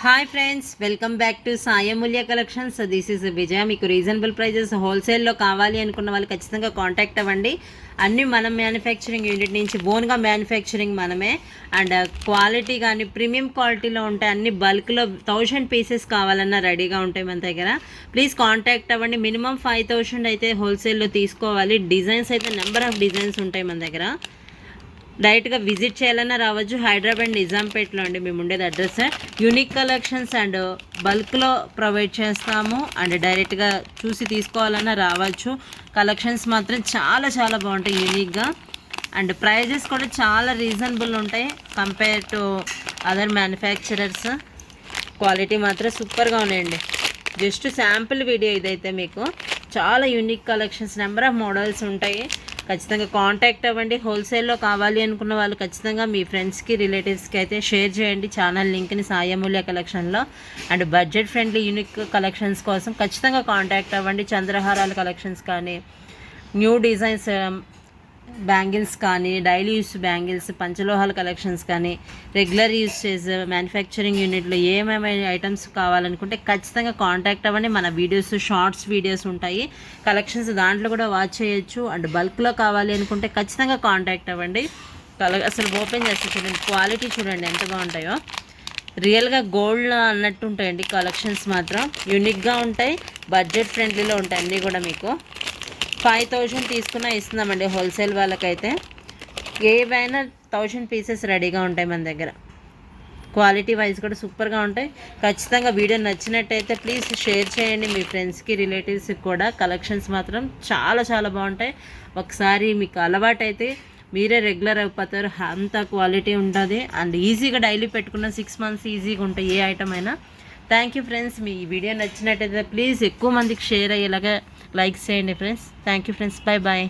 Hi friends, welcome back to Sai Amulya collection. So this is Vijaya. మీకు reasonable prices హోల్సేల్లో కావాలి అనుకున్న వాళ్ళు ఖచ్చితంగా కాంటాక్ట్ అవ్వండి. అన్నీ మనం మ్యానుఫ్యాక్చరింగ్ యూనిట్ నుంచి ఓన్గా మ్యానుఫ్యాక్చరింగ్ మనమే. అండ్ క్వాలిటీ కానీ ప్రీమియం క్వాలిటీలో ఉంటాయి. అన్ని బల్క్లో 1000 పీసెస్ కావాలన్నా రెడీగా ఉంటాయి మన దగ్గర. ప్లీజ్ కాంటాక్ట్ అవ్వండి. మినిమం 5000 అయితే హోల్సేల్లో తీసుకోవాలి. డిజైన్స్ అయితే నెంబర్ ఆఫ్ డిజైన్స్ ఉంటాయి మన దగ్గర. డైరెక్ట్గా విజిట్ చేయాలన్నా రావచ్చు. హైదరాబాద్ నిజాంపేటలో అండి మేము ఉండేది అడ్రస్. యూనిక్ కలెక్షన్స్ అండ్ బల్క్లో ప్రొవైడ్ చేస్తాము. అండ్ డైరెక్ట్గా చూసి తీసుకోవాలన్నా రావచ్చు. కలెక్షన్స్ మాత్రం చాలా చాలా బాగుంటాయి యూనిక్గా. అండ్ ప్రైజెస్ కూడా చాలా రీజనబుల్ ఉంటాయి compare to other manufacturers. Quality మాత్రం సూపర్గా ఉన్నాయండి. జస్ట్ శాంపుల్ వీడియో ఇదైతే. మీకు చాలా unique collections, number of models ఉంటాయి. ఖచ్చితంగా కాంటాక్ట్ అవ్వండి. హోల్సేల్లో కావాలి అనుకున్న వాళ్ళు ఖచ్చితంగా మీ ఫ్రెండ్స్కి, రిలేటివ్స్కి అయితే షేర్ చేయండి ఛానల్ లింక్ని సాయి అమూల్య కలెక్షన్లో. And budget friendly unique collections కోసం ఖచ్చితంగా కాంటాక్ట్ అవ్వండి. చంద్రహారాల కలెక్షన్స్ కానీ, న్యూ డిజైన్స్ బ్యాంగిల్స్ కానీ, డైలీ యూస్ బ్యాంగిల్స్, పంచలోహాల కలెక్షన్స్ కానీ, రెగ్యులర్ యూసేజ్ మ్యానుఫ్యాక్చరింగ్ యూనిట్లో ఏమేమి ఐటమ్స్ కావాలనుకుంటే ఖచ్చితంగా కాంటాక్ట్ అవ్వండి. మన వీడియోస్, షార్ట్స్ వీడియోస్ ఉంటాయి కలెక్షన్స్, దాంట్లో కూడా వాచ్ చేయొచ్చు. అండ్ బల్క్లో కావాలి అనుకుంటే ఖచ్చితంగా కాంటాక్ట్ అవ్వండి. అసలు ఓపెన్ చేస్తే చూడండి, క్వాలిటీ చూడండి ఎంత బాగుంటాయో. రియల్గా గోల్డ్ అన్నట్టు ఉంటాయండి కలెక్షన్స్. మాత్రం యూనిక్గా ఉంటాయి, బడ్జెట్ ఫ్రెండ్లీలో ఉంటాయి అన్నీ కూడా. మీకు 5000 తీసుకున్నా ఇస్తున్నామండి హోల్సేల్ వాళ్ళకైతే. ఏవైనా 1000 పీసెస్ రెడీగా ఉంటాయి మన దగ్గర. క్వాలిటీ వైజ్ కూడా సూపర్గా ఉంటాయి. ఖచ్చితంగా వీడియో నచ్చినట్టయితే ప్లీజ్ షేర్ చేయండి మీ ఫ్రెండ్స్కి, రిలేటివ్స్కి కూడా. కలెక్షన్స్ మాత్రం చాలా చాలా బాగుంటాయి. ఒకసారి మీకు అలవాటైతే మీరే రెగ్యులర్ అయిపోతారు. అంత క్వాలిటీ ఉంటుంది. అండ్ ఈజీగా డైలీ పెట్టుకున్న 6 months ఈజీగా ఉంటాయి ఏ ఐటమ్ అయినా. Thank you friends. మీ వీడియో నచ్చినట్టయితే ప్లీజ్ ఎక్కువ మందికి షేర్ అయ్యేలాగా లైక్ చేయండి friends. Thank you friends. Bye bye.